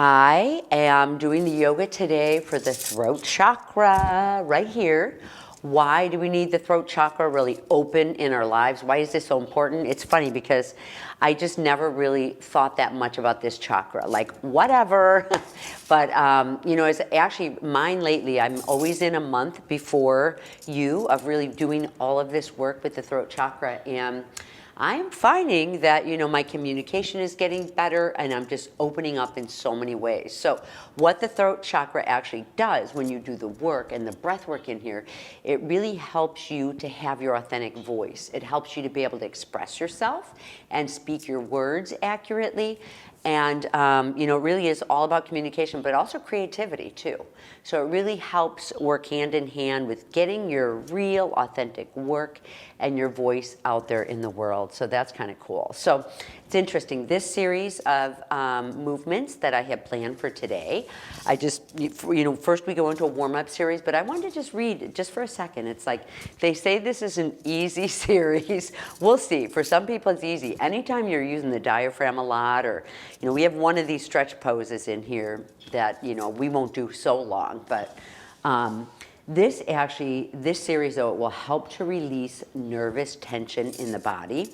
I am doing the yoga today for the throat chakra right here. Why do we need the throat chakra really open in our lives? Why is this so important? It's funny because I just never really thought that much about this chakra, like whatever. But, it's actually mine lately. I'm always in a month before you of really doing all of this work with the throat chakra. And I'm finding that, my communication is getting better and I'm just opening up in so many ways. So what the throat chakra actually does when you do the work and the breath work in here, it really helps you to have your authentic voice. It helps you to be able to express yourself and speak your words accurately. And, it really is all about communication, but also creativity too. So it really helps work hand in hand with getting your real authentic work and your voice out there in the world. So that's kind of cool. So it's interesting. This series of movements that I have planned for today, I just, first we go into a warm-up series, but I wanted to just read just for a second. It's like, they say this is an easy series. We'll see. For some people it's easy. Anytime you're using the diaphragm a lot, or, we have one of these stretch poses in here that, we won't do so long, but this series, though, it will help to release nervous tension in the body.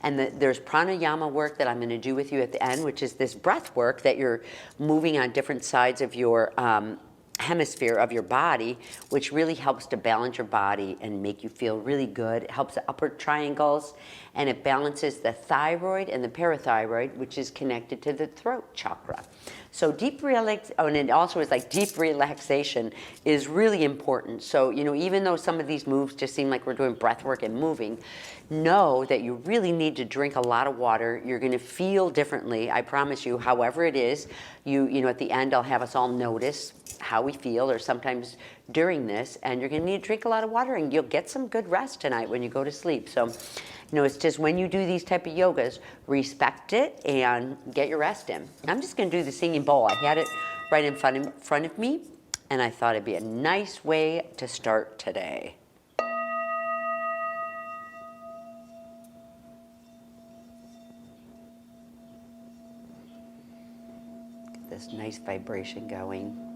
And there's pranayama work that I'm going to do with you at the end, which is this breath work that you're moving on different sides of your hemisphere of your body, which really helps to balance your body and make you feel really good. It helps the upper triangles, and it balances the thyroid and the parathyroid, which is connected to the throat chakra. So deep and it also is like deep relaxation is really important. So, even though some of these moves just seem like we're doing breath work and moving, know that you really need to drink a lot of water. You're going to feel differently, I promise you. However it is, at the end I'll have us all notice how we feel, or sometimes during this, and you're going to need to drink a lot of water, and you'll get some good rest tonight when you go to sleep. So, it's just when you do these type of yogas, respect it and get your rest in. I'm just going to do the singing bowl. I had it right in front of me, and I thought it'd be a nice way to start today. Get this nice vibration going.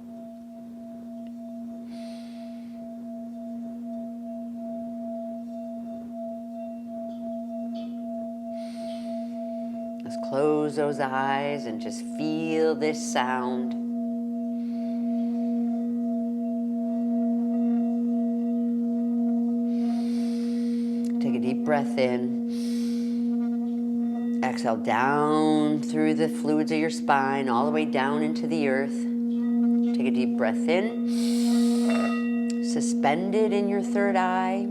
Let's close those eyes and just feel this sound. Take a deep breath in. Exhale down through the fluids of your spine, all the way down into the earth. Take a deep breath in. Suspended in your third eye.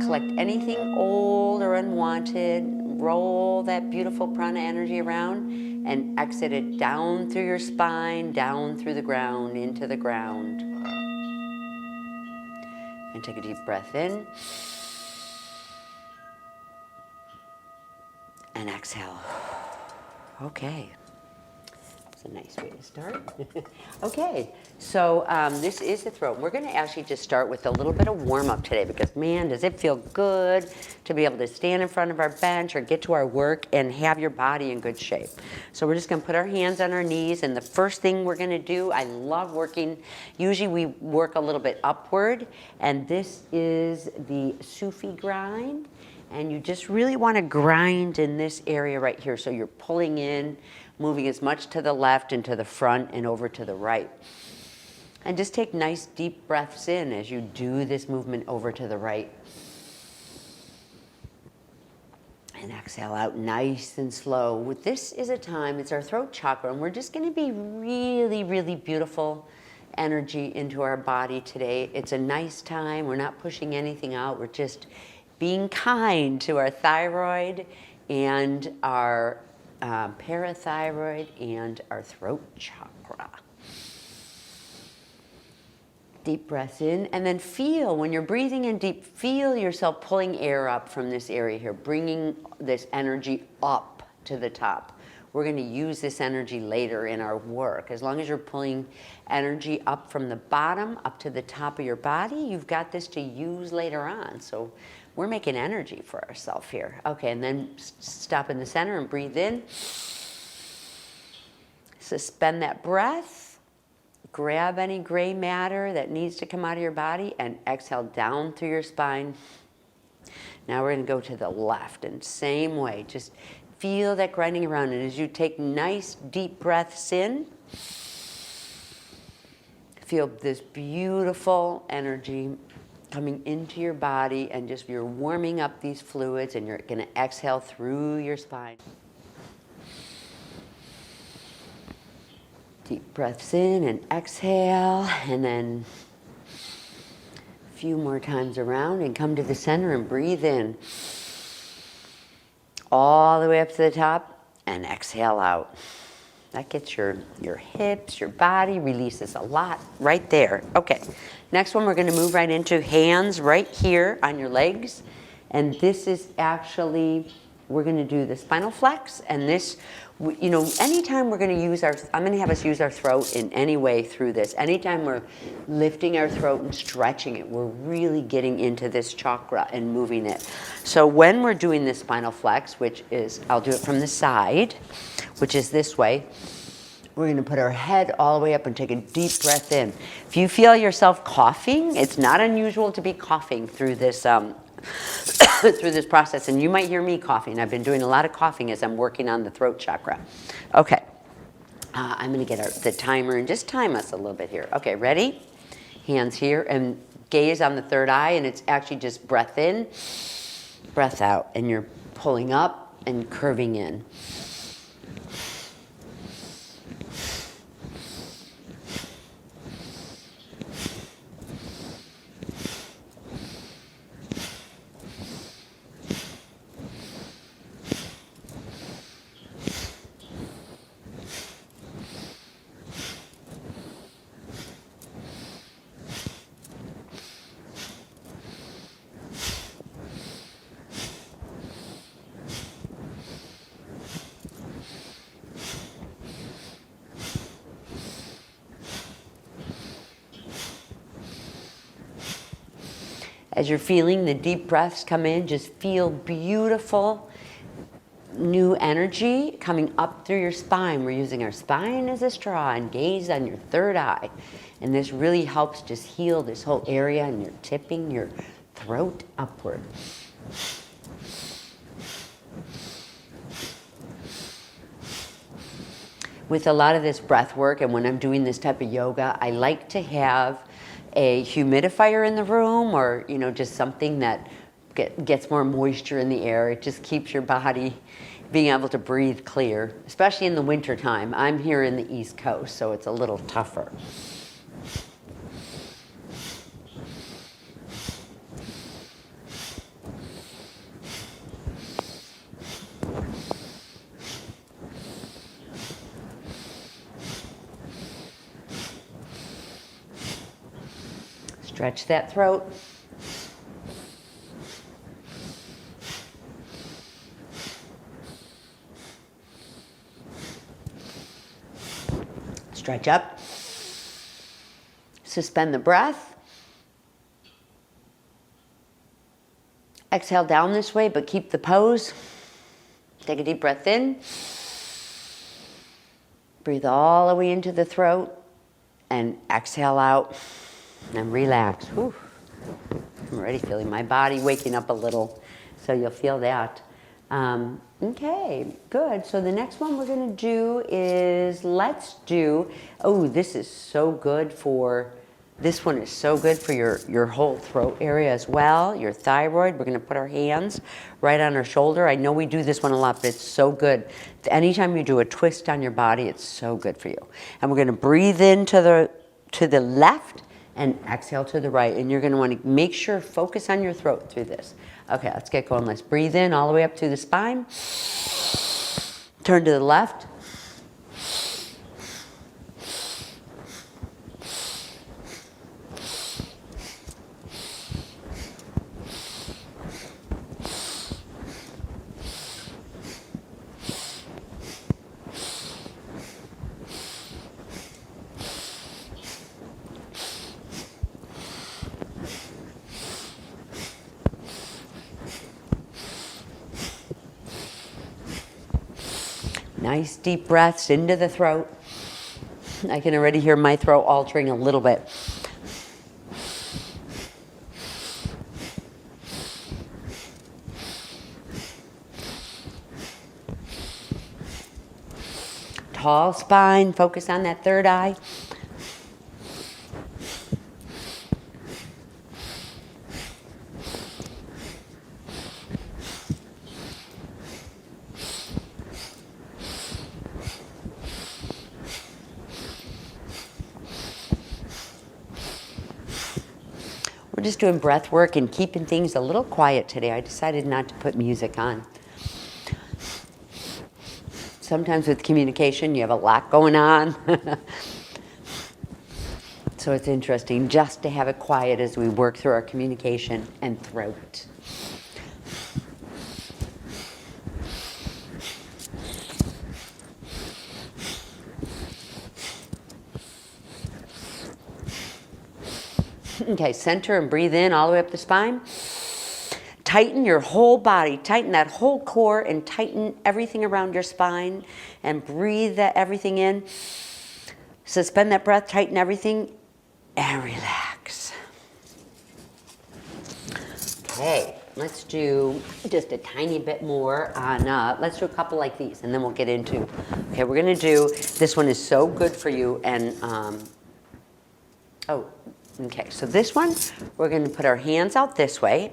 Collect anything old or unwanted. Roll that beautiful prana energy around and exit it down through your spine, down through the ground, into the ground. And take a deep breath in. And exhale. Okay. That's a nice way to start. Okay, so this is the throat. We're going to actually just start with a little bit of warm-up today because, man, does it feel good to be able to stand in front of our bench or get to our work and have your body in good shape. So we're just going to put our hands on our knees, and the first thing we're going to do, I love working, usually we work a little bit upward, and this is the Sufi grind, and you just really want to grind in this area right here. So you're pulling in, moving as much to the left and to the front and over to the right. And just take nice deep breaths in as you do this movement over to the right. And exhale out nice and slow. This is a time, it's our throat chakra, and we're just going to be really, really beautiful energy into our body today. It's a nice time. We're not pushing anything out. We're just being kind to our thyroid and our parathyroid and our throat chakra. Deep breath in, and then feel, when you're breathing in deep, feel yourself pulling air up from this area here, bringing this energy up to the top. We're going to use this energy later in our work. As long as you're pulling energy up from the bottom up to the top of your body, you've got this to use later on. So we're making energy for ourselves here. Okay, and then stop in the center and breathe in. Suspend that breath. Grab any gray matter that needs to come out of your body and exhale down through your spine. Now we're going to go to the left, and same way, just feel that grinding around. And as you take nice deep breaths in, feel this beautiful energy coming into your body, and just you're warming up these fluids, and you're going to exhale through your spine. Deep breaths in and exhale, and then a few more times around, and come to the center and breathe in. All the way up to the top, and exhale out. That gets your hips, your body, releases a lot right there. Okay, next one we're going to move right into hands right here on your legs. And this is actually, we're going to do the spinal flex. And this, you know, anytime we're going to use our, I'm going to have us use our throat in any way through this. Anytime we're lifting our throat and stretching it, we're really getting into this chakra and moving it. So when we're doing this spinal flex, which is, I'll do it from the side, which is this way, we're going to put our head all the way up and take a deep breath in. If you feel yourself coughing, it's not unusual to be coughing through this through this process, and you might hear me coughing. I've been doing a lot of coughing as I'm working on the throat chakra. Okay, I'm going to get the timer and just time us a little bit here. Okay, ready? Hands here, and gaze on the third eye, and it's actually just breath in, breath out, and you're pulling up and curving in. As you're feeling the deep breaths come in, just feel beautiful new energy coming up through your spine. We're using our spine as a straw, and gaze on your third eye. And this really helps just heal this whole area, and you're tipping your throat upward. With a lot of this breath work, and when I'm doing this type of yoga, I like to have a humidifier in the room, or you know, just something that gets more moisture in the air. It just keeps your body being able to breathe clear, especially in the winter time. I'm here in the East Coast, so it's a little tougher. Stretch that throat. Stretch up. Suspend the breath. Exhale down this way, but keep the pose. Take a deep breath in. Breathe all the way into the throat and exhale out. And relax. Whew. I'm already feeling my body waking up a little, so you'll feel that. Okay, good. So the next one we're going to do is, this is so good for, this one is so good for your whole throat area as well, your thyroid. We're going to put our hands right on our shoulder. I know we do this one a lot, but it's so good. Anytime you do a twist on your body, it's so good for you. And we're going to breathe in to the left, and exhale to the right. And you're going to want to make sure, focus on your throat through this. Okay, let's get going. Let's breathe in all the way up to the spine. Turn to the left. Nice deep breaths into the throat. I can already hear my throat altering a little bit. Tall spine, focus on that third eye. We're just doing breath work and keeping things a little quiet today. I decided not to put music on. Sometimes with communication, you have a lot going on. So it's interesting just to have it quiet as we work through our communication and throat. Okay, center and breathe in all the way up the spine. Tighten your whole body, tighten that whole core and tighten everything around your spine and breathe that everything in. Suspend that breath, tighten everything and relax. Okay, let's do just a tiny bit more on, let's do a couple like these and then we'll get into, okay, we're gonna do, this one is so good for you and, okay, so this one, we're gonna put our hands out this way.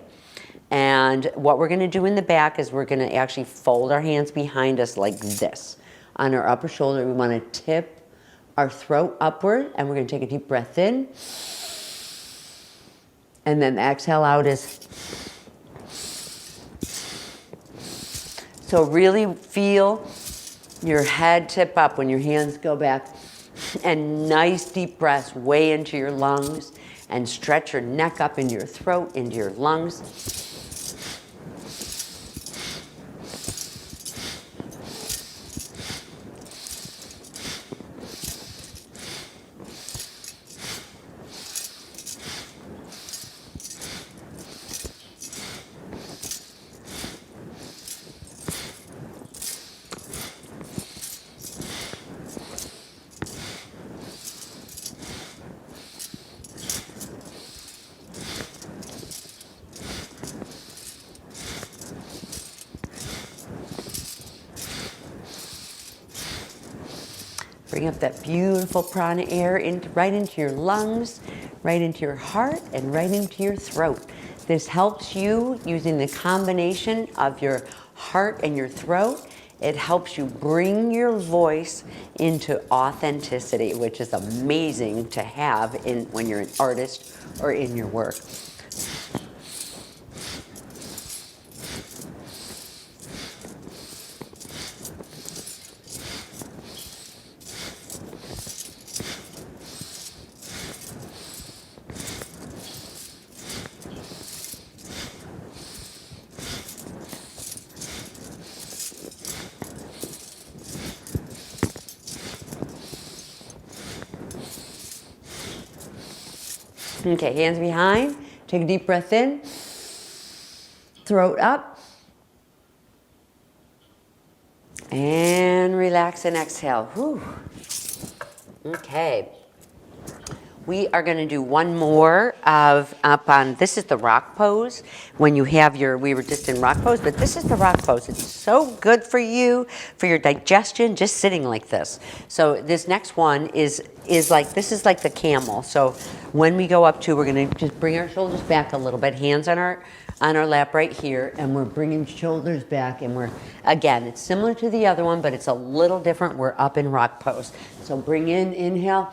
And what we're gonna do in the back is we're gonna actually fold our hands behind us like this. On our upper shoulder, we wanna tip our throat upward and we're gonna take a deep breath in. And then the exhale out is. So really feel your head tip up when your hands go back. And nice deep breaths way into your lungs and stretch your neck up into your throat, into your lungs. Bring up that beautiful prana air right into your lungs, right into your heart, and right into your throat. This helps you using the combination of your heart and your throat. It helps you bring your voice into authenticity, which is amazing to have when you're an artist or in your work. Okay, hands behind. Take a deep breath in. Throat up. And relax and exhale. Whew. Okay. We are going to do one more of up on, this is the rock pose. When you have your, we were just in rock pose, but this is the rock pose. It's so good for you, for your digestion, just sitting like this. So this next one is like, this is like the camel. So when we go up to, we're going to just bring our shoulders back a little bit, hands on our lap right here, and we're bringing shoulders back, and we're, again, it's similar to the other one, but it's a little different. We're up in rock pose. So bring in, inhale.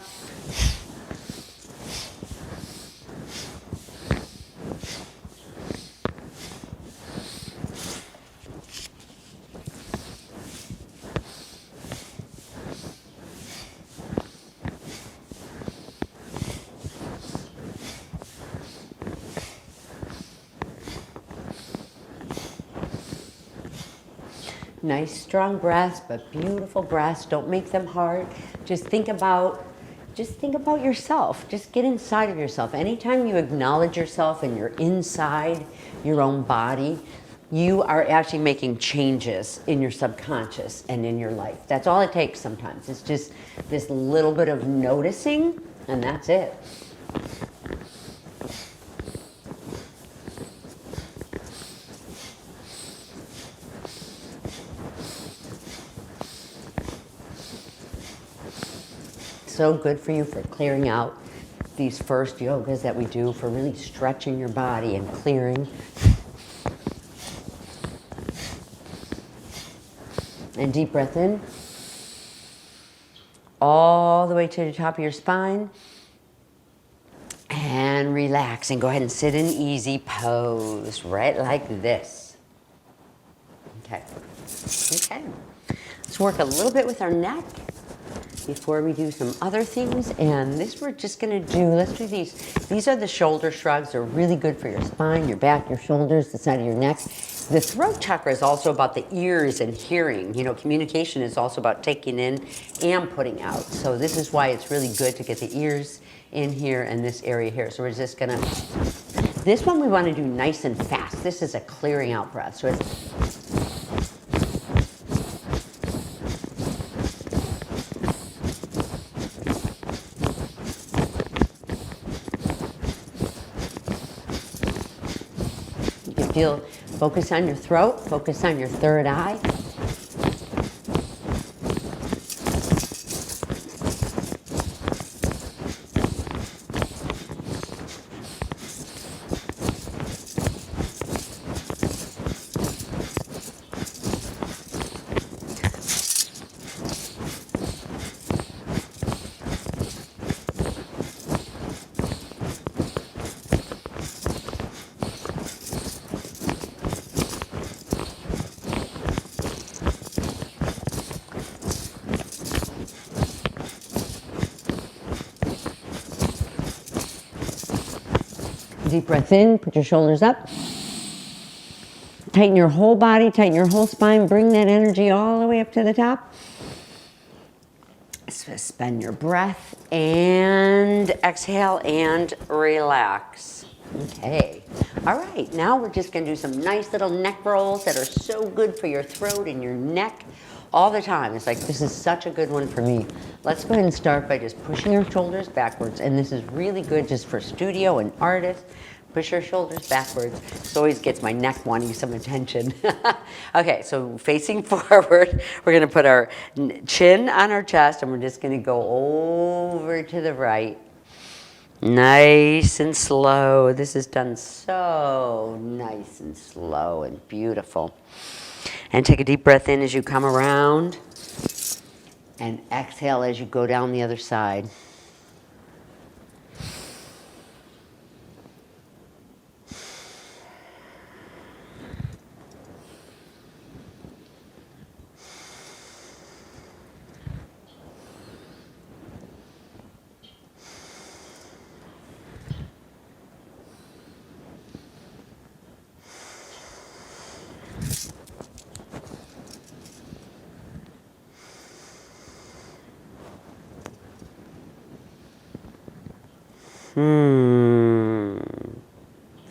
Nice strong breaths, but beautiful breaths. Don't make them hard. Just think about yourself. Just get inside of yourself. Anytime you acknowledge yourself and you're inside your own body, you are actually making changes in your subconscious and in your life. That's all it takes sometimes. It's just this little bit of noticing, and that's it. So good for you for clearing out these first yogas that we do, for really stretching your body and clearing. And deep breath in, all the way to the top of your spine. And relax and go ahead and sit in easy pose, right like this. Okay. Okay. Let's work a little bit with our neck before we do some other things. And this we're just gonna do, let's do these. These are the shoulder shrugs. They're really good for your spine, your back, your shoulders, the side of your neck. The throat chakra is also about the ears and hearing. You know, communication is also about taking in and putting out. So this is why it's really good to get the ears in here and this area here. So we're just gonna, this one we wanna do nice and fast. This is a clearing out breath. So it's, you can feel, focus on your throat, focus on your third eye. Deep breath in, put your shoulders up. Tighten your whole body, tighten your whole spine, bring that energy all the way up to the top. Suspend your breath and exhale and relax. Okay. All right, now we're just gonna do some nice little neck rolls that are so good for your throat and your neck all the time. It's like, this is such a good one for me. Let's go ahead and start by just pushing your shoulders backwards. And this is really good just for studio and artists. Push your shoulders backwards. This always gets my neck wanting some attention. Okay, so facing forward, we're gonna put our chin on our chest and we're just gonna go over to the right. Nice and slow. This is done so nice and slow and beautiful. And take a deep breath in as you come around. And exhale as you go down the other side.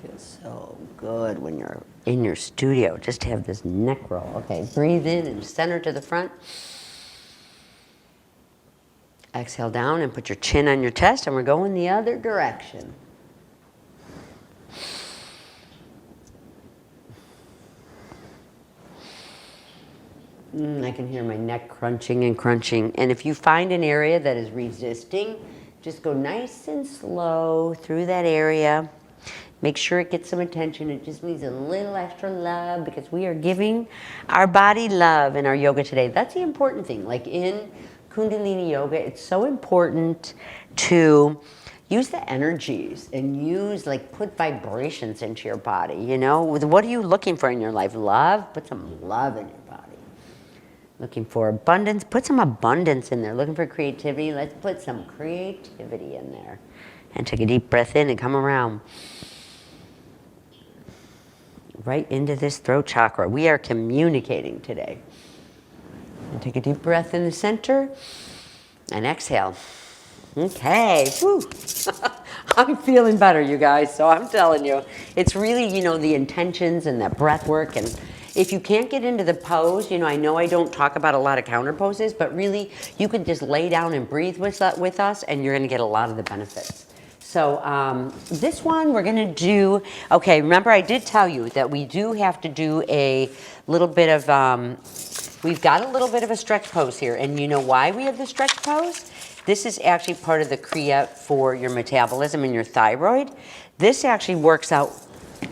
Feels so good when you're in your studio, just to have this neck roll. Okay, breathe in and center to the front. Exhale down and put your chin on your chest, and we're going the other direction. I can hear my neck crunching and crunching. And if you find an area that is resisting, just go nice and slow through that area. Make sure it gets some attention. It just needs a little extra love because we are giving our body love in our yoga today. That's the important thing. Like in Kundalini yoga, it's so important to use the energies and use, like, put vibrations into your body, you know? What are you looking for in your life? Love? Put some love in your body. Looking for abundance, put some abundance in there. Looking for creativity, let's put some creativity in there. And take a deep breath in and come around. Right into this throat chakra. We are communicating today. And take a deep breath in the center and exhale. Okay, whew. I'm feeling better, you guys. So I'm telling you, it's really, the intentions and that breath work. And if you can't get into the pose, I know I don't talk about a lot of counter poses, but really you can just lay down and breathe with us and you're going to get a lot of the benefits. So this one we're going to do, okay, remember I did tell you that we do have to do a little bit of, we've got a little bit of a stretch pose here. And you know why we have the stretch pose? This is actually part of the Kriya for your metabolism and your thyroid. This actually works out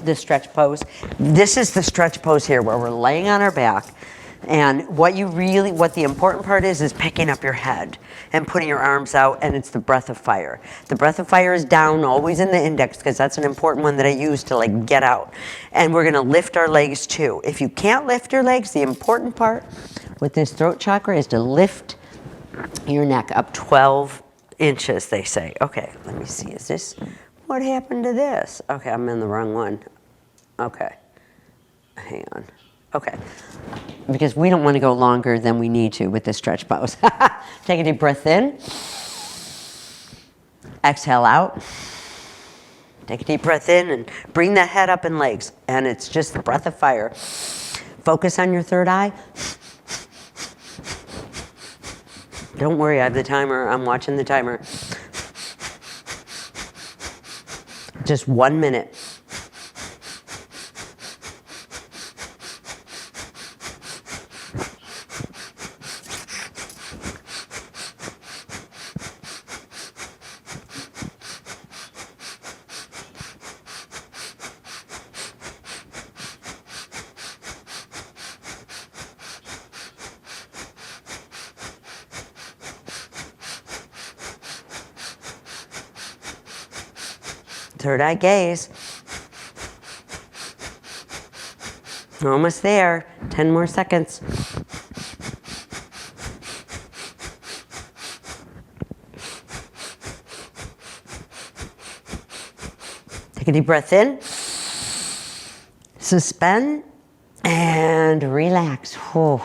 the stretch pose. This is the stretch pose here where we're laying on our back. And what the important part is picking up your head and putting your arms out, and it's the breath of fire. The breath of fire is down, always in the index, because that's an important one that I use to get out. And we're gonna lift our legs too. If you can't lift your legs, the important part with this throat chakra is to lift your neck up 12 inches, they say. Okay, let me see, what happened to this? Okay, I'm in the wrong one. Okay, hang on. Okay, because we don't want to go longer than we need to with this stretch pose. Take a deep breath in. Exhale out. Take a deep breath in and bring that head up and legs. And it's just the breath of fire. Focus on your third eye. Don't worry, I have the timer. I'm watching the timer. Just 1 minute. Third eye gaze. We're almost there. 10 more seconds. Take a deep breath in. Suspend and relax. Whew.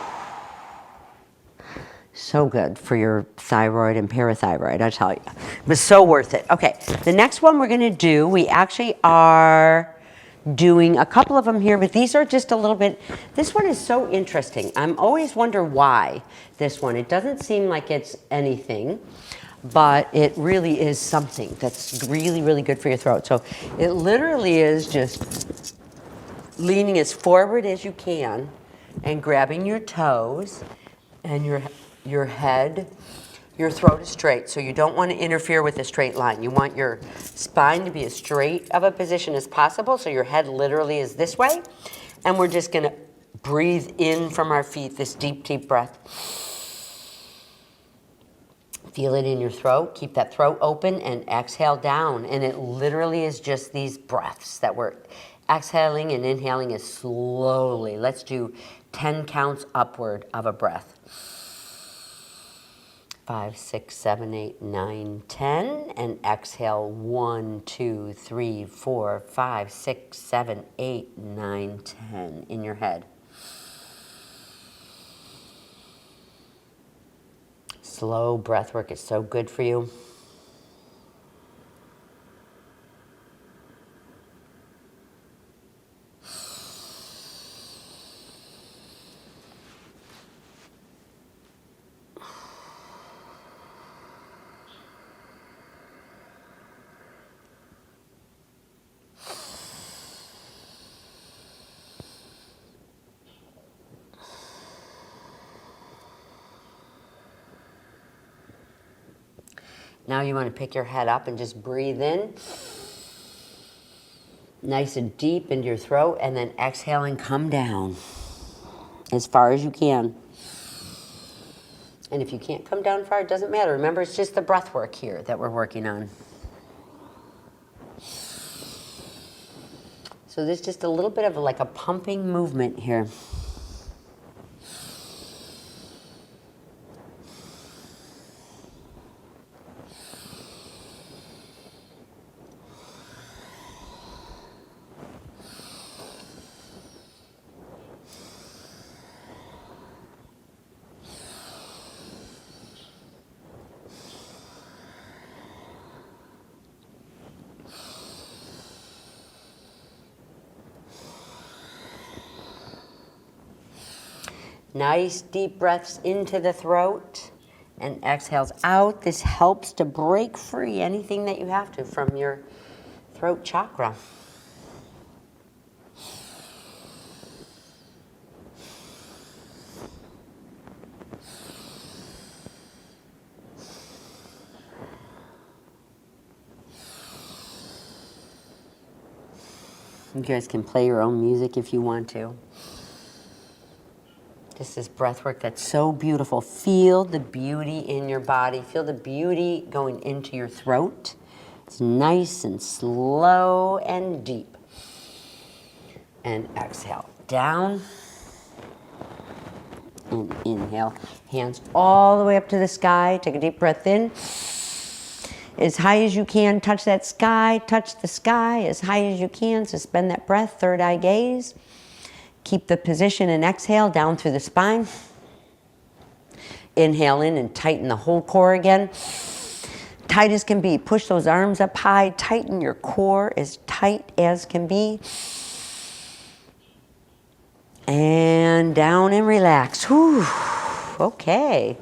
So good for your thyroid and parathyroid, I tell you. It was so worth it. Okay, the next one we're going to do, we actually are doing a couple of them here, but these are just a little bit, this one is so interesting. I'm always wonder why this one. It doesn't seem like it's anything, but it really is something that's really, really good for your throat. So it literally is just leaning as forward as you can and grabbing your toes and your head. Your throat is straight, so you don't want to interfere with a straight line. You want your spine to be as straight of a position as possible, so your head literally is this way. And we're just going to breathe in from our feet, this deep, deep breath. Feel it in your throat. Keep that throat open and exhale down. And it literally is just these breaths that we're exhaling and inhaling as slowly. Let's do 10 counts upward of a breath. 5, 6, 7, 8, 9, 10, and exhale 1, 2, 3, 4, 5, 6, 7, 8, 9, 10 in your head. Slow breath work is so good for you. Now you want to pick your head up and just breathe in. Nice and deep into your throat, and then exhale and come down as far as you can. And if you can't come down far, it doesn't matter. Remember, it's just the breath work here that we're working on. So there's just a little bit of like a pumping movement here. Nice deep breaths into the throat and exhales out. This helps to break free anything that you have to from your throat chakra. You guys can play your own music if you want to. This is breath work that's so beautiful. Feel the beauty in your body. Feel the beauty going into your throat. It's nice and slow and deep. And exhale down. And inhale. Hands all the way up to the sky. Take a deep breath in. As high as you can, touch that sky, touch the sky as high as you can. Suspend that breath, third eye gaze. Keep the position and exhale down through the spine. Inhale in and tighten the whole core again. Tight as can be. Push those arms up high. Tighten your core as tight as can be. And down and relax. Whew. Okay.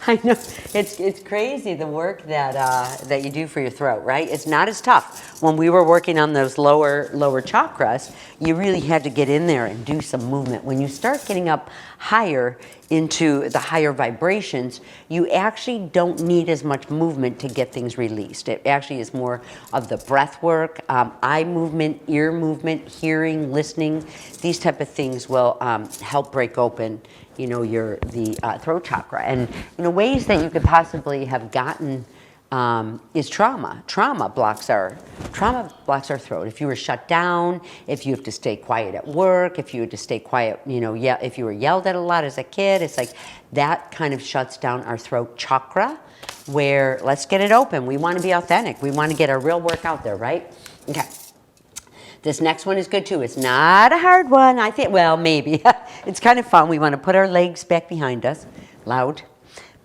I know it's crazy the work that you do for your throat, right? It's not as tough. When we were working on those lower chakras, you really had to get in there and do some movement. When you start getting up higher into the higher vibrations, you actually don't need as much movement to get things released. It actually is more of the breath work, eye movement, ear movement, hearing, listening. These type of things will help break open, you know, the throat chakra. And ways that you could possibly have gotten is trauma. Trauma blocks our throat. If you were shut down, if you have to stay quiet at work, if you had to stay quiet, if you were yelled at a lot as a kid, it's like that kind of shuts down our throat chakra, where let's get it open. We want to be authentic. We want to get our real work out there, right? Okay. This next one is good too. It's not a hard one, I think. Well, maybe. It's kind of fun. We want to put our legs back behind us. Loud.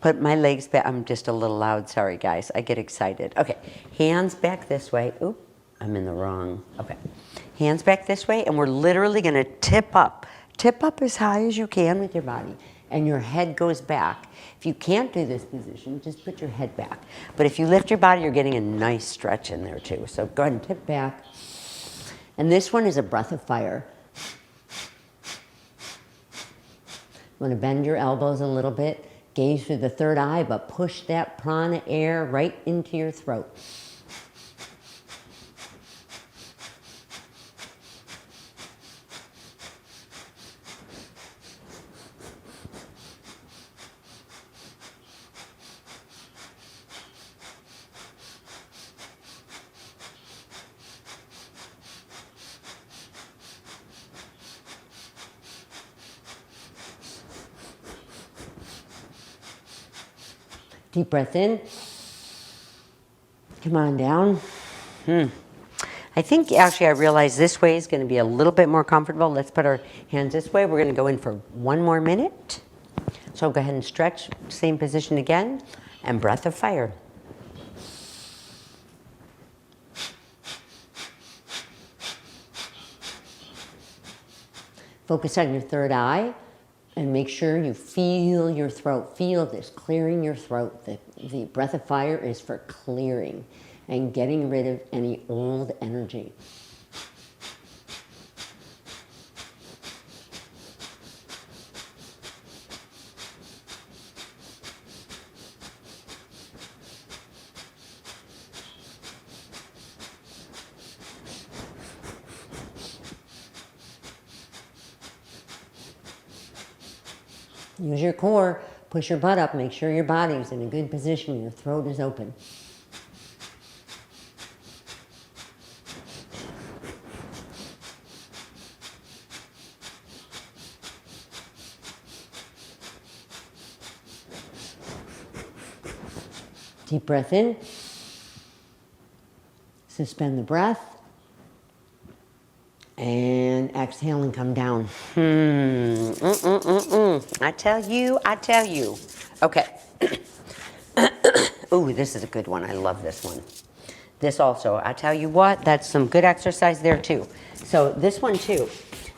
Put my legs back. I'm just a little loud. Sorry, guys. I get excited. Okay. Hands back this way. Oop. I'm in the wrong. Okay. Hands back this way. And we're literally going to tip up. Tip up as high as you can with your body. And your head goes back. If you can't do this position, just put your head back. But if you lift your body, you're getting a nice stretch in there too. So go ahead and tip back. And this one is a breath of fire. You want to bend your elbows a little bit, gaze through the third eye, but push that prana air right into your throat. Deep breath in. Come on down. I think actually I realize this way is going to be a little bit more comfortable. Let's put our hands this way. We're going to go in for 1 more minute. So go ahead and stretch, same position again, and breath of fire. Focus on your third eye. And make sure you feel your throat. Feel this, clearing your throat. The breath of fire is for clearing and getting rid of any old energy. Use your core, push your butt up, make sure your body's in a good position, your throat is open. Deep breath in. Suspend the breath. And exhale and come down. I tell you. Okay. Ooh, this is a good one. I love this one. This also, I tell you what, that's some good exercise there too. So this one too.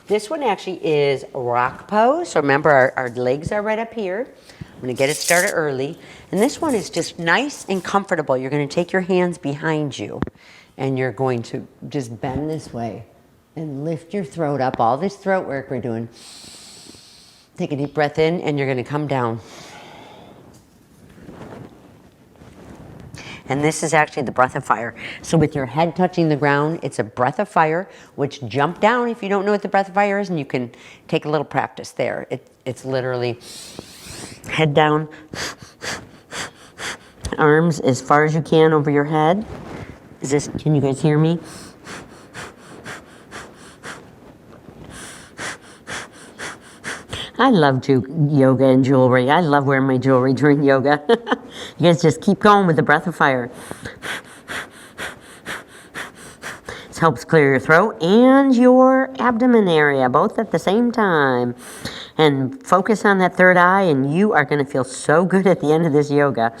This one actually is rock pose. So remember, our legs are right up here. I'm going to get it started early. And this one is just nice and comfortable. You're going to take your hands behind you, and you're going to just bend this way and lift your throat up. All this throat work we're doing. Take a deep breath in, and you're going to come down. And this is actually the breath of fire. So with your head touching the ground, it's a breath of fire, which jump down if you don't know what the breath of fire is, and you can take a little practice there. It's literally head down, arms as far as you can over your head. Can you guys hear me? I love yoga and jewelry. I love wearing my jewelry during yoga. You guys just keep going with the breath of fire. This helps clear your throat and your abdomen area, both at the same time. And focus on that third eye, and you are going to feel so good at the end of this yoga.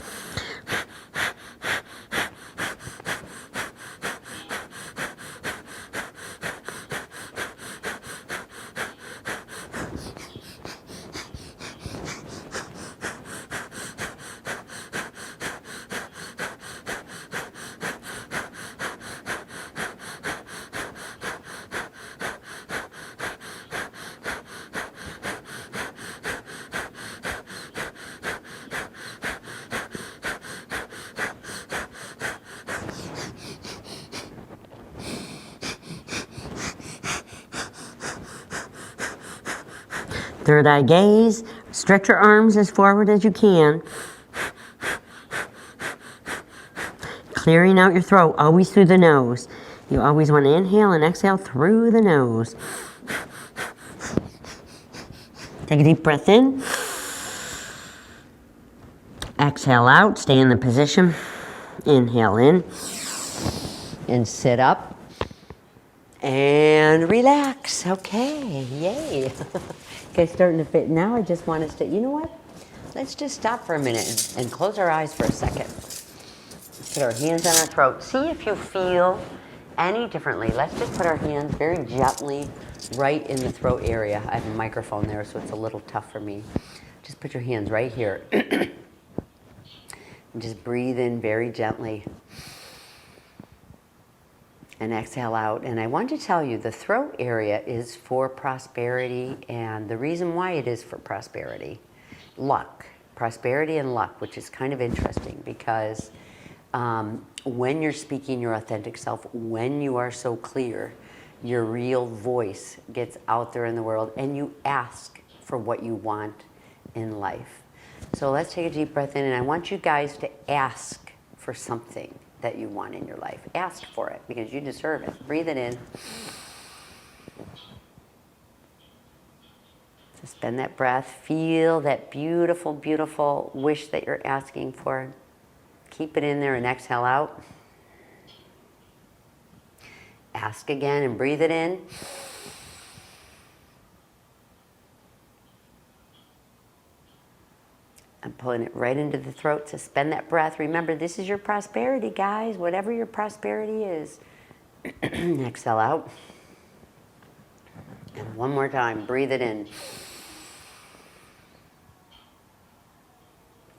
Third eye gaze. Stretch your arms as forward as you can. Clearing out your throat, always through the nose. You always want to inhale and exhale through the nose. Take a deep breath in. Exhale out. Stay in the position. Inhale in. And sit up. And relax. Okay. Yay. Okay, starting to fit. Now I just want us to, you know what? Let's just stop for a minute and close our eyes for a second. Put our hands on our throat. See if you feel any differently. Let's just put our hands very gently right in the throat area. I have a microphone there, so it's a little tough for me. Just put your hands right here. And just breathe in very gently. And exhale out. And I want to tell you, the throat area is for prosperity, and the reason why it is for prosperity, luck, prosperity and luck, which is kind of interesting because when you're speaking your authentic self, when you are so clear, your real voice gets out there in the world, and you ask for what you want in life. So let's take a deep breath in, and I want you guys to ask for something that you want in your life. Ask for it because you deserve it. Breathe it in. Suspend that breath. Feel that beautiful, beautiful wish that you're asking for. Keep it in there and exhale out. Ask again and breathe it in. I'm pulling it right into the throat. Suspend that breath. Remember, this is your prosperity, guys. Whatever your prosperity is. Exhale out. And one more time. Breathe it in.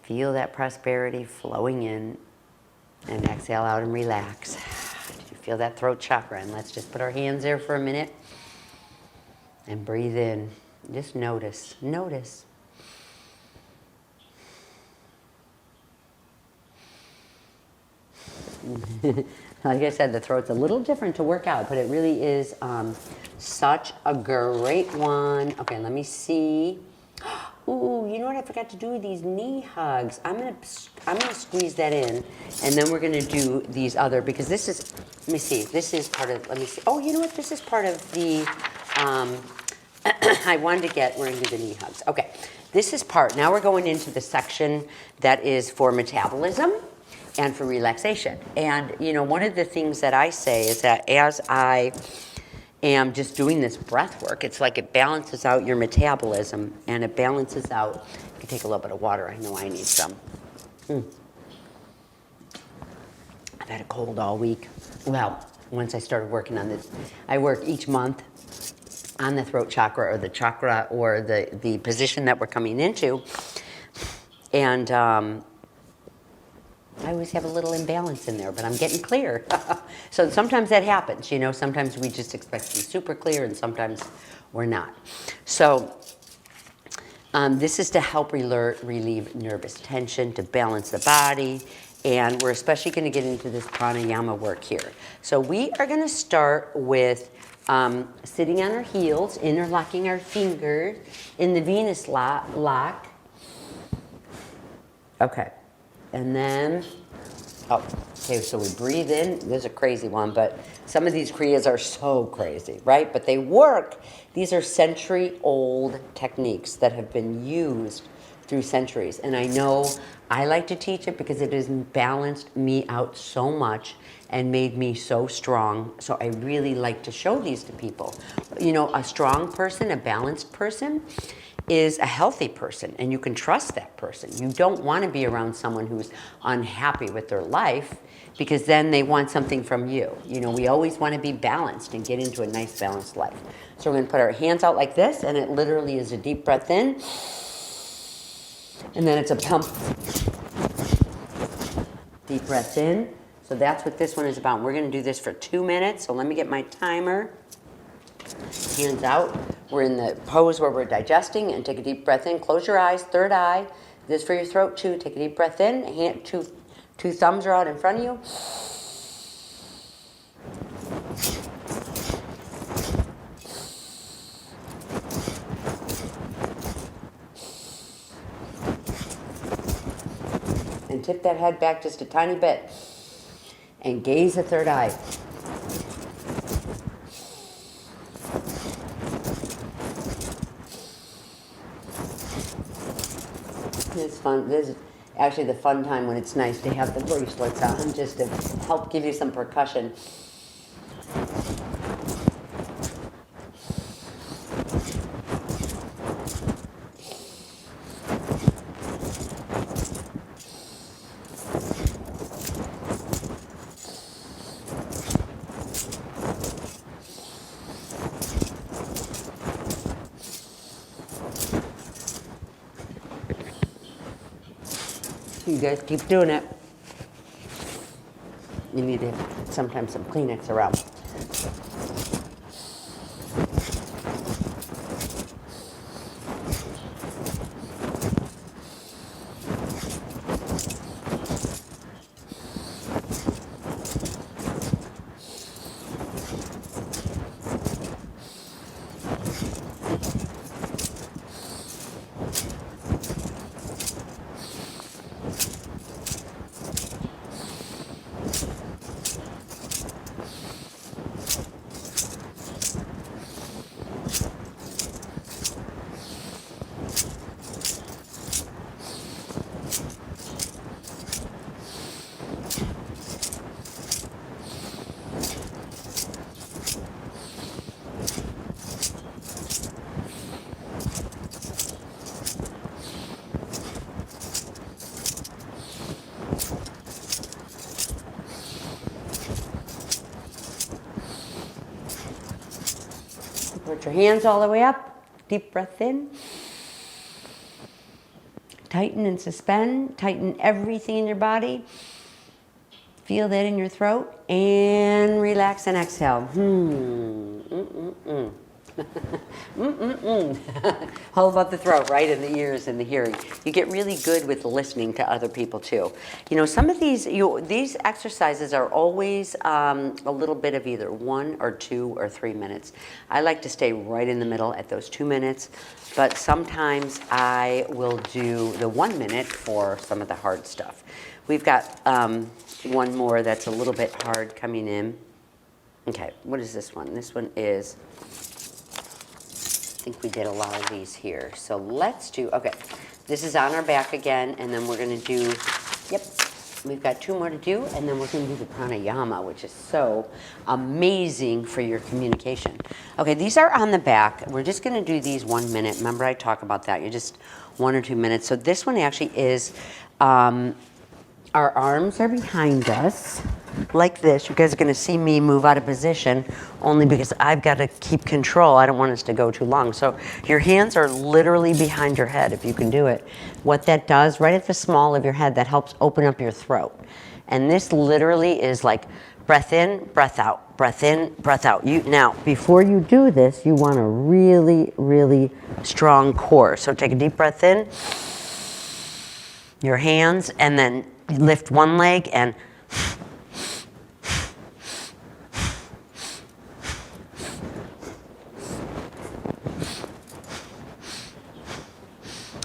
Feel that prosperity flowing in. And exhale out and relax. Did you feel that throat chakra? And let's just put our hands there for a minute. And breathe in. Just notice. Notice. Like I said, the throat's a little different to work out, but it really is such a great one. Okay, let me see. Ooh, you know what I forgot to do with these knee hugs? I'm gonna squeeze that in, and then we're gonna do these other, because this is, let me see, this is part of, let me see. Oh, you know what? This is part of the, I wanted to get, we're gonna do the knee hugs. Okay, this is part, now we're going into the section that is for metabolism and for relaxation. And, you know, one of the things that I say is that as I am just doing this breath work, it's like it balances out your metabolism, and it balances out, you can take a little bit of water, I know I need some. I've had a cold all week. Well, once I started working on this, I work each month on the throat chakra or the chakra or the position that we're coming into. And I always have a little imbalance in there, but I'm getting clear. So sometimes that happens, you know, sometimes we just expect to be super clear and sometimes we're not. So this is to help relieve nervous tension, to balance the body, and we're especially going to get into this pranayama work here. So we are going to start with sitting on our heels, interlocking our fingers in the Venus lock. Okay. And then, okay, so we breathe in. This is a crazy one, but some of these kriyas are so crazy, right? But they work. These are century-old techniques that have been used through centuries. And I know I like to teach it because it has balanced me out so much and made me so strong. So I really like to show these to people. You know, a strong person, a balanced person, is a healthy person, and you can trust that person. You don't want to be around someone who's unhappy with their life because then they want something from you. You know, we always want to be balanced and get into a nice balanced life. So we're going to put our hands out like this, and it literally is a deep breath in, and then it's a pump. Deep breath in. So that's what this one is about. We're going to do this for 2 minutes, so let me get my timer. Hands out. We're in the pose where we're digesting, and take a deep breath in. Close your eyes, third eye. This is for your throat too. Take a deep breath in. Two thumbs are out in front of you. And tip that head back just a tiny bit. And gaze the third eye. It's fun. This is actually the fun time when it's nice to have the bracelets on, just to help give you some percussion. You guys keep doing it. You need to sometimes some Kleenex around. Put your hands all the way up. Deep breath in. Tighten and suspend. Tighten everything in your body. Feel that in your throat. And relax and exhale. All about the throat, right? And the ears and the hearing. You get really good with listening to other people too. You know, some of these exercises are always a little bit of either 1 or 2 or 3 minutes. I like to stay right in the middle at those 2 minutes, but sometimes I will do the 1 minute for some of the hard stuff. We've got one more that's a little bit hard coming in. Okay, what is this one? This one is, I think we did a lot of these here. So let's do, okay, this is on our back again, and then we're going to do, yep, we've got 2 more to do, and then we're going to do the pranayama, which is so amazing for your communication. Okay, these are on the back. We're just going to do these 1 minute. Remember, I talk about that. You're just 1 or 2 minutes. So this one actually is Our arms are behind us, like this. You guys are gonna see me move out of position only because I've got to keep control. I don't want us to go too long. So your hands are literally behind your head if you can do it. What that does, right at the small of your head, that helps open up your throat. And this literally is like breath in, breath out, breath in, breath out. Now, before you do this, you want a really, really strong core. So take a deep breath in, your hands, and then lift one leg and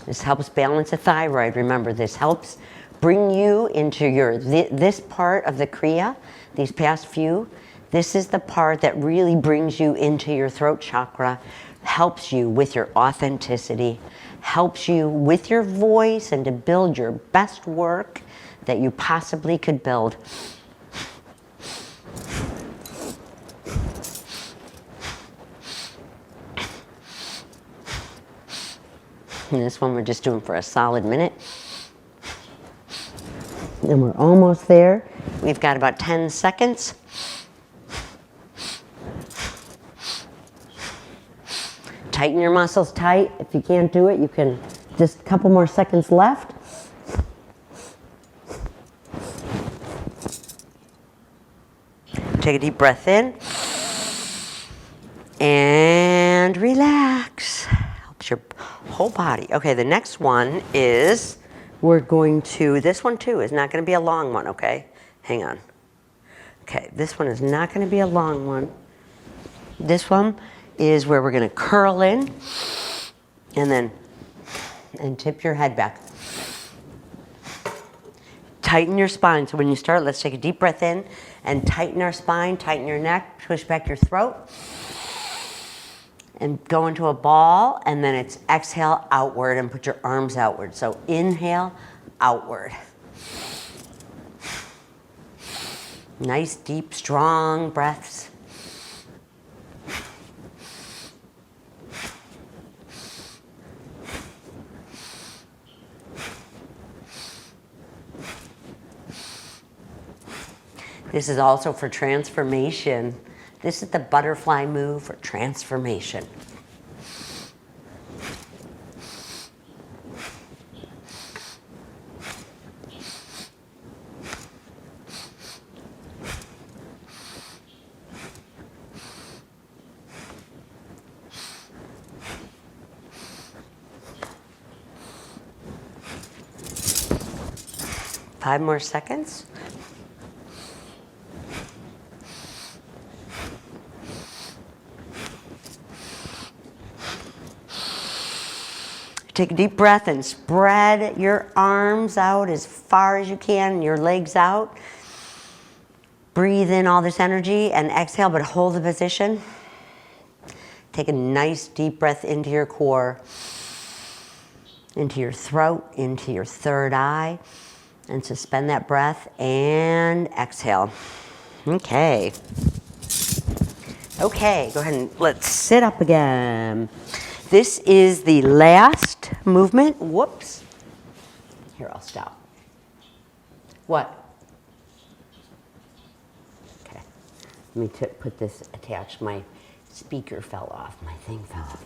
this helps balance the thyroid. Remember, this helps bring you into your, this part of the Kriya, these past few, this is the part that really brings you into your throat chakra, helps you with your authenticity, helps you with your voice and to build your best work that you possibly could build. And this one we're just doing for a solid minute. And we're almost there. We've got about 10 seconds. Tighten your muscles tight. If you can't do it, you can just a couple more seconds left. Take a deep breath in. And relax. Helps your whole body. Okay, the next one is, we're going to, this one too is not going to be a long one, okay? Hang on. Okay, this one is not going to be a long one. This one is where we're going to curl in and tip your head back. Tighten your spine. So when you start, let's take a deep breath in and tighten our spine, tighten your neck, push back your throat. And go into a ball, and then it's exhale outward and put your arms outward. So inhale, outward. Nice, deep, strong breaths. This is also for transformation. This is the butterfly move for transformation. Five more seconds. Take a deep breath and spread your arms out as far as you can, your legs out. Breathe in all this energy and exhale, but hold the position. Take a nice deep breath into your core, into your throat, into your third eye, and suspend that breath and exhale. Okay. Okay, go ahead and let's sit up again. This is the last movement. Whoops. Here, I'll stop. What? Okay. Let me put this attached. My speaker fell off. My thing fell off.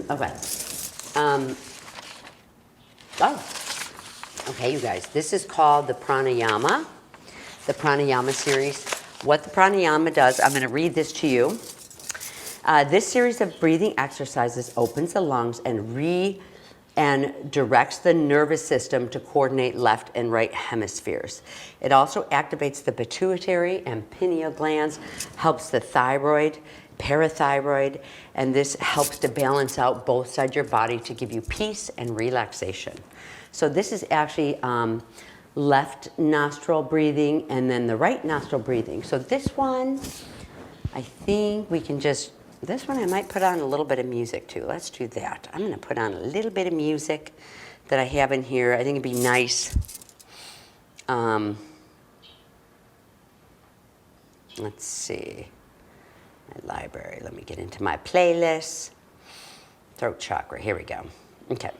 Okay. Okay, you guys. This is called the pranayama. The pranayama series. What the pranayama does, I'm going to read this to you. This series of breathing exercises opens the lungs and directs the nervous system to coordinate left and right hemispheres. It also activates the pituitary and pineal glands, helps the thyroid, parathyroid, and this helps to balance out both sides of your body to give you peace and relaxation. So this is actually left nostril breathing and then the right nostril breathing. So this one, I think we can just, this one I might put on a little bit of music too. Let's do that. I'm going to put on a little bit of music that I have in here. I think it'd be nice. Let's see. My library. Let me get into my playlist. Throat chakra. Here we go. Okay.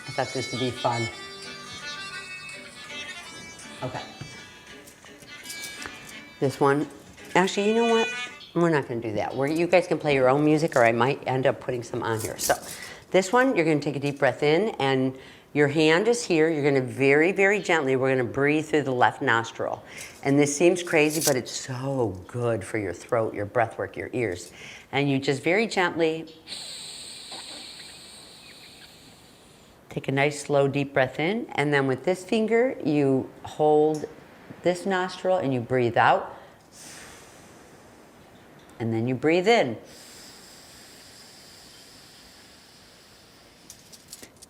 I thought this would be fun. Okay. This one, actually, you know what? We're not going to do that. You guys can play your own music, or I might end up putting some on here. So this one, you're going to take a deep breath in, and your hand is here. You're going to very, very gently, we're going to breathe through the left nostril. And this seems crazy, but it's so good for your throat, your breath work, your ears. And you just very gently take a nice, slow, deep breath in. And then with this finger, you hold this nostril and you breathe out. And then you breathe in.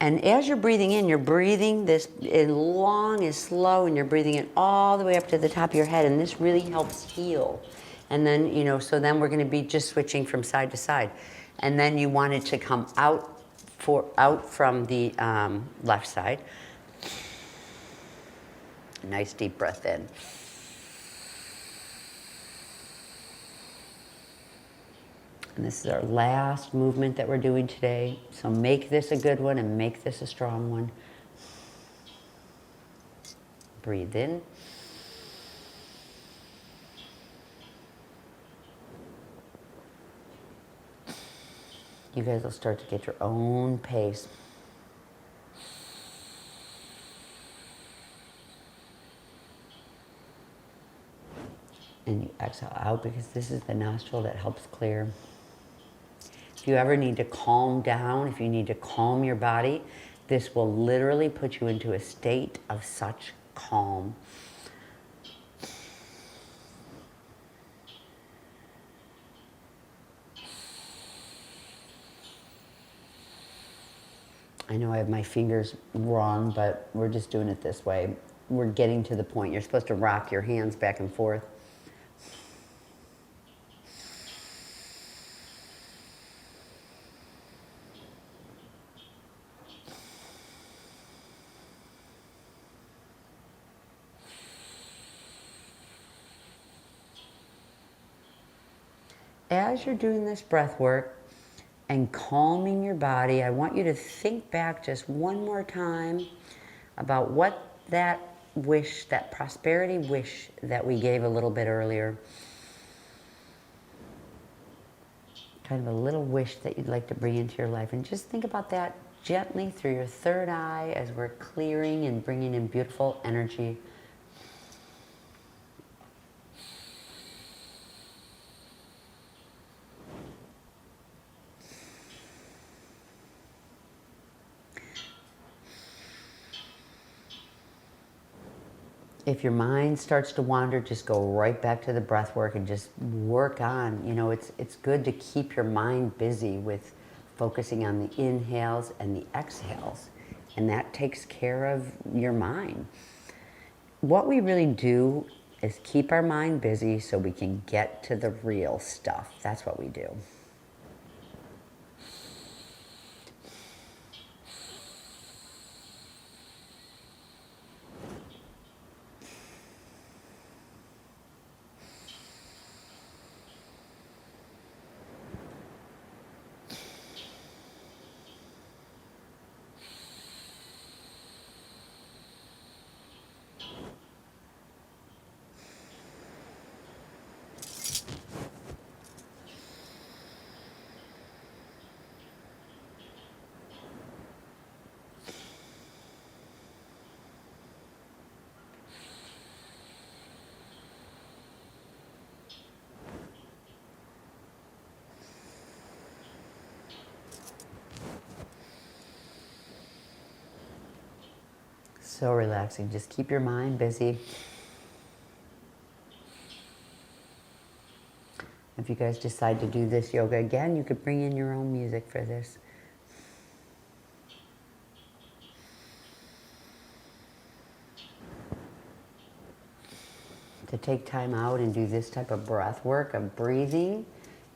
And as you're breathing in, you're breathing this in long and slow, and you're breathing it all the way up to the top of your head, and this really helps heal. And then, you know, so then we're going to be just switching from side to side. And then you want it to come out from the left side. Nice deep breath in. And this is our last movement that we're doing today. So make this a good one and make this a strong one. Breathe in. You guys will start to get your own pace. And you exhale out, because this is the nostril that helps clear. If you ever need to calm down, if you need to calm your body, this will literally put you into a state of such calm. I know I have my fingers wrong, but we're just doing it this way. We're getting to the point. You're supposed to rock your hands back and forth. As you're doing this breath work and calming your body, I want you to think back just one more time about what that wish, that prosperity wish that we gave a little bit earlier, kind of a little wish that you'd like to bring into your life. And just think about that gently through your third eye as we're clearing and bringing in beautiful energy. If your mind starts to wander, just go right back to the breath work and just work on. You know, it's good to keep your mind busy with focusing on the inhales and the exhales. And that takes care of your mind. What we really do is keep our mind busy so we can get to the real stuff. That's what we do. So relaxing. Just keep your mind busy. If you guys decide to do this yoga again, you could bring in your own music for this. To take time out and do this type of breath work of breathing,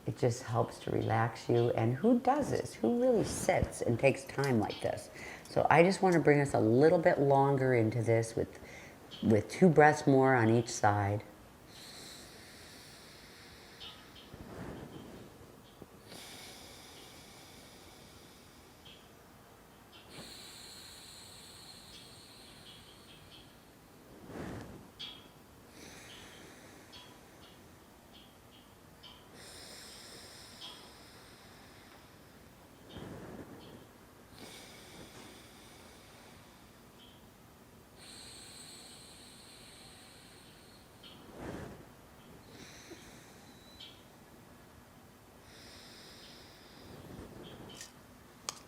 it just helps to relax you. And who does this? Who really sits and takes time like this? So I just want to bring us a little bit longer into this with 2 breaths more on each side.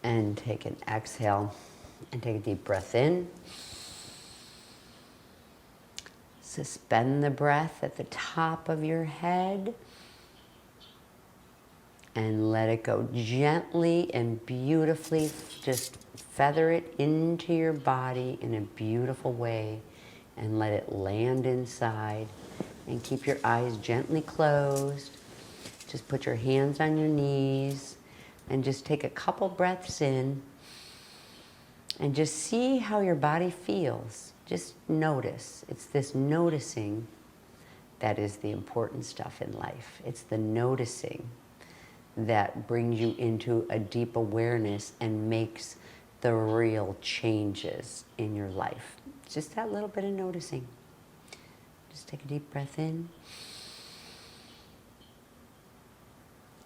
And take an exhale and take a deep breath in. Suspend the breath at the top of your head and let it go gently and beautifully. Just feather it into your body in a beautiful way and let it land inside. And keep your eyes gently closed. Just put your hands on your knees and just take a couple breaths in and just see how your body feels. Just notice. It's this noticing that is the important stuff in life. It's the noticing that brings you into a deep awareness and makes the real changes in your life. Just that little bit of noticing. Just take a deep breath in.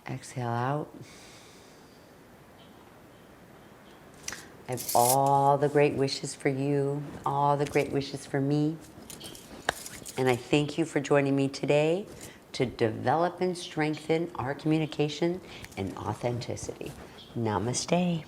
Exhale out. I have all the great wishes for you, all the great wishes for me. And I thank you for joining me today to develop and strengthen our communication and authenticity. Namaste.